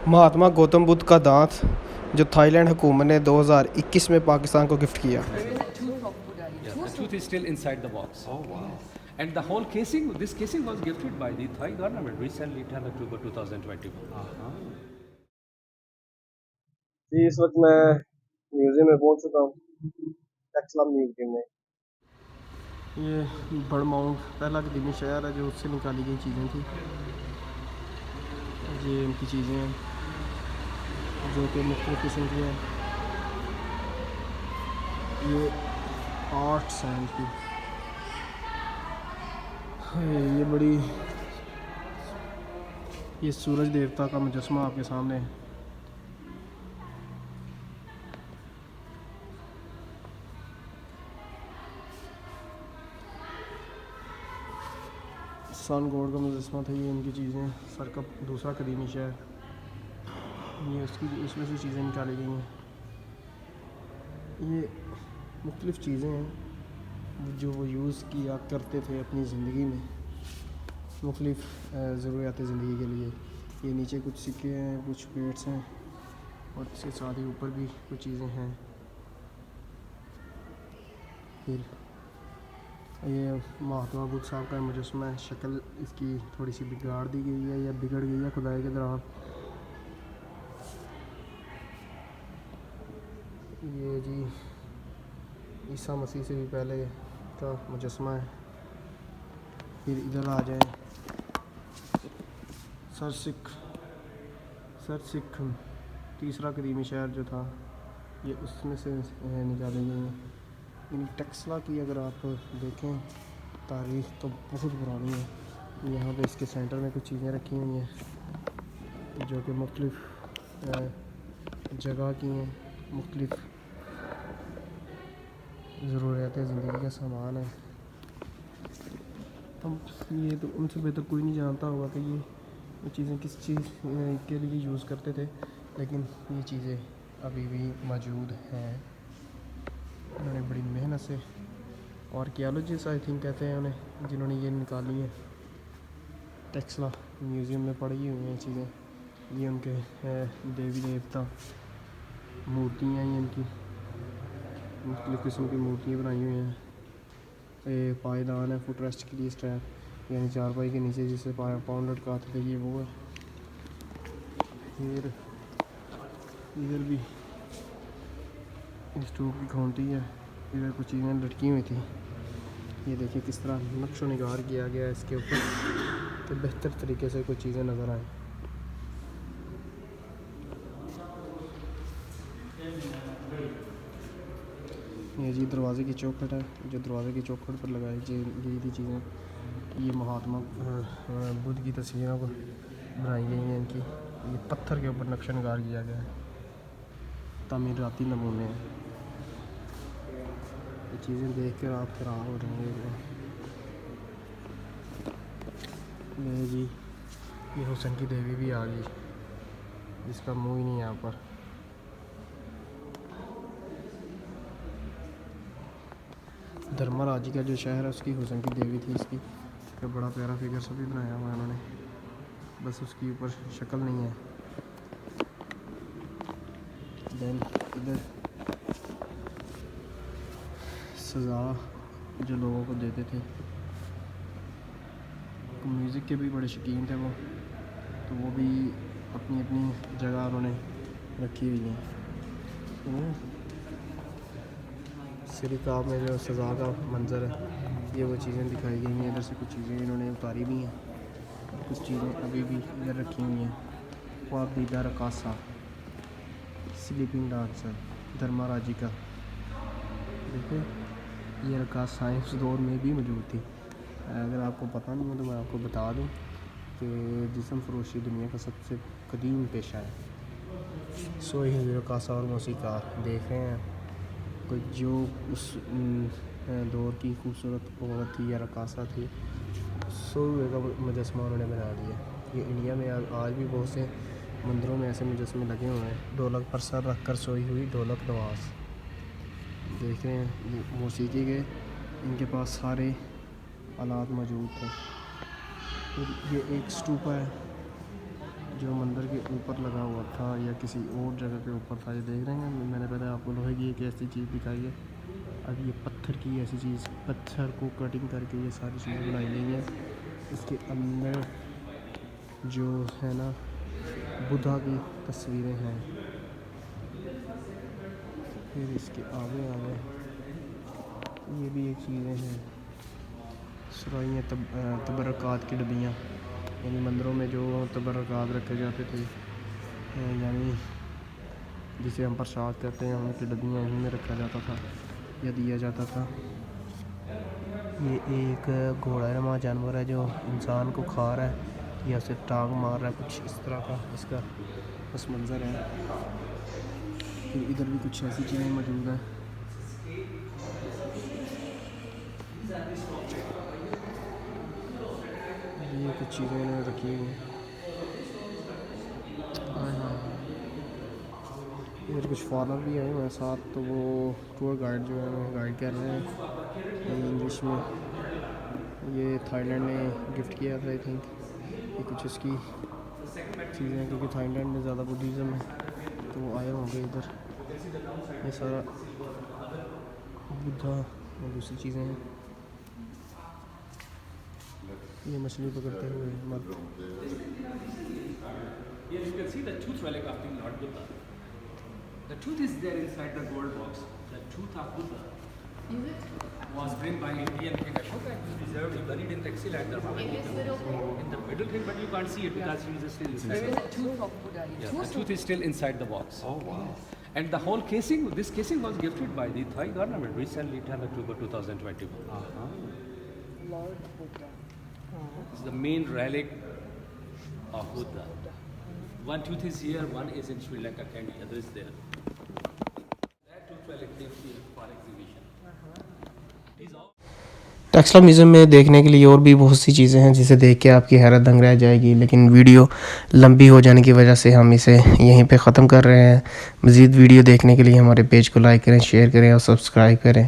महात्मा गौतम बुद्ध का दांत जो थाईलैंड हुकूमत ने 2021 में पाकिस्तान को गिफ्ट किया। Yeah, the tooth is still inside the box. Oh wow! And the whole casing, this casing was gifted by the Thai government recently, 10 October 2021. जी इस वक्त मैं म्यूज़ियम में पहुंच चुका हूँ, टेक्सला म्यूज़ियम में। ये बड़माउंट पहला कदीमी शहर है जो उससे निकाली गई चीज़ें थी। ये इनकी चीज़ें हैं जो कि मुख्तलिफ़ किस्म की हैं। ये आर्ट्स हैं इनकी। ये बड़ी ये सूरज देवता का मुजस्मा आपके सामने है। सन गॉड का मुजस्मा था। ये इनकी चीज़ें, सर का दूसरा कदीमी शहर, ये उसमें से चीज़ें निकाली गई हैं। ये मुख्तलिफ़ चीज़ें हैं जो वो यूज़ किया करते थे अपनी ज़िंदगी में, मुख्तलिफ़ ज़रूरियात ज़िंदगी के लिए। ये नीचे कुछ सिक्के हैं, कुछ पेट्स हैं और इसके साथ ही ऊपर भी कुछ चीज़ें हैं। फिर ये महात्मा बुद्ध साहब का मुजस्मा है। शक्ल इसकी थोड़ी सी बिगाड़ दी गई है या बिगड़ गई है खुदाई के दौरान। ये जी ईसा मसीह से भी पहले का मुजस्मा है। फिर इधर आ जाए, सर सिख तीसरा कदीमी शहर जो था, ये उसमें से निकाले गए हैं। इन टेक्सला की अगर आप देखें तारीख़ तो बहुत पुरानी है। यहाँ पे इसके सेंटर में कुछ चीज़ें रखी हुई हैं जो कि मुख्तलिफ़ जगह की हैं, मुख्तलिफ़ ज़रूरियात ज़िंदगी का सामान है। अब ये तो उनसे बेहतर कोई नहीं जानता होगा कि ये चीज़ें किस चीज़ के लिए यूज़ करते थे, लेकिन ये चीज़ें अभी भी मौजूद हैं। उन्होंने बड़ी मेहनत से, आर्कियोलॉजिस्ट आई थिंक कहते हैं उन्हें, जिन्होंने ये निकाली है। टेक्सला म्यूज़ियम में पड़ी हुई हैं चीज़ें। ये उनके देवी देवता मूर्तियाँ हैं, इनकी मुख्तलिफ़ किस्म की मूर्तियाँ बनाई हुई हैं। ये पायदान है फुट रेस्ट के लिए, स्ट्रैप यानी चारपाई के नीचे जिससे पाउंड लटकाते थे, ये वो है। फिर इधर भी स्टूप की खूंटी है। इधर कुछ चीज़ें लटकी हुई थी। ये देखिए किस तरह नक्शो निगार किया गया है इसके ऊपर कि बेहतर तरीके से कुछ चीज़ें नज़र आएँ। ये जी दरवाज़े की चौखट है, जो दरवाज़े की चौखट पर लगाई गई थी चीज़ें। ये महात्मा बुद्ध की तस्वीरों को बनाई गई हैं इनकी। ये पत्थर के ऊपर नक्शा निगार किया गया है, तामीराती नमूने हैं। ये चीज़ें देख कर आप हैरान हो रहे हैं। ये जी ये हुसैन की देवी भी आ गई, इसका मुँह ही नहीं यहाँ पर। धर्मराजी का जो शहर है उसकी हुसैन की देवी थी इसकी। तो बड़ा प्यारा फिगर सभी बनाया हुआ है उन्होंने, बस उसके ऊपर शक्ल नहीं है। देन इधर सज़ा जो लोगों को देते थे, म्यूज़िक के भी बड़े शौकीन थे वो, तो वो भी अपनी अपनी जगह उन्होंने रखी हुई है। सिरिकाब में जो सज़ा का मंज़र है, ये वो चीज़ें दिखाई गई हैं। इधर से कुछ चीज़ें इन्होंने उतारी भी हैं, कुछ चीज़ें अभी भी इधर रखी हुई हैं। ख्वाबदीदा रकासा, स्लीपिंग डांसर धर्माराजी का। देखिए ये रकासा इस दौर में भी मौजूद थी। अगर आपको पता नहीं हो तो मैं आपको बता दूं कि जिस्म फरोशी दुनिया का सबसे कदीम पेशा है। सोई हुई रकासा और मौसीकार देख रहे हैं कोई जो उस दौर की खूबसूरत औरत थी या रकासा थी, सोए हुए का मुजस्मा उन्होंने बना दिया। ये इंडिया में आज भी बहुत से मंदिरों में ऐसे मुजस्मे लगे हुए हैं। ढोलक पर सर रख कर सोई हुई ढोलक नवाज देख रहे हैं। ये मौसीकी के इनके पास सारे आलात मौजूद थे। फिर ये एक स्टूपा है जो मंदिर के ऊपर लगा हुआ था या किसी और जगह के ऊपर था। ये देख रहे हैं, मैंने पहले आपको लोहे की एक ऐसी चीज़ दिखाई है, अब ये पत्थर की ऐसी चीज़, पत्थर को कटिंग करके ये सारी चीज़ें बनाई गई हैं। इसके अंदर जो है ना बुद्धा की तस्वीरें हैं। फिर इसके आगे आगे ये भी एक चीज़ें हैं, सुराइयाँ, तबरक़ात की डबियाँ, यानी मंदिरों में जो तबरक़ात रखे जाते थे, यानी जिसे हम प्रसाद कहते हैं, उनकी डबियाँ इन्हीं में रखा जाता था या दिया जाता था। ये एक घोड़ानुमा जानवर है जो इंसान को खा रहा है या उसे टांग मार रहा है, कुछ इस तरह का इसका बस मंज़र है। फिर इधर भी कुछ ऐसी चीज़ें मौजूद हैं। ये कुछ चीज़ें इन्होंने रखी हुई हैं। इधर कुछ फॉरेनर भी आए हुए हैं साथ, तो वो टूर गाइड जो है वो गाइड कर रहे हैं इंग्लिश में। ये थाईलैंड ने गिफ्ट किया था आई थिंक। ये कुछ इसकी चीज़ें हैं क्योंकि थाईलैंड में ज़्यादा बुद्धिज़्म है, तो वो आए होंगे इधर। ये सारा बुद्धा और दूसरी चीज़ें हैं। ये मछली पकड़ते हुए मर्द। Here you can see the tooth relic of the Lord Buddha. The tooth is there inside the gold box. The tooth of Buddha was brought by Indian King Ashoka and was preserved and buried in the excellent Darbhanga. In the middle thing, but you can't see it because he is still inside. There is a tooth of Buddha. Yeah, the tooth is still inside the box. Oh wow! And the whole casing, this casing was gifted by the Thai government recently, 10 October 2021. Lord Buddha. It's the main relic of Buddha. One tooth is here, one is in Sri Lanka, and the other is there. That tooth relic is here for exhibition. These all. Taxila museum में देखने के लिए और भी बहुत सी चीज़ें हैं जिसे देख के आपकी हैरत दंग रह जाएगी, लेकिन वीडियो लंबी हो जाने की वजह से हम इसे यहीं पे ख़त्म कर रहे हैं। मज़ीद वीडियो देखने के लिए हमारे पेज को लाइक करें, शेयर करें और सब्सक्राइब करें।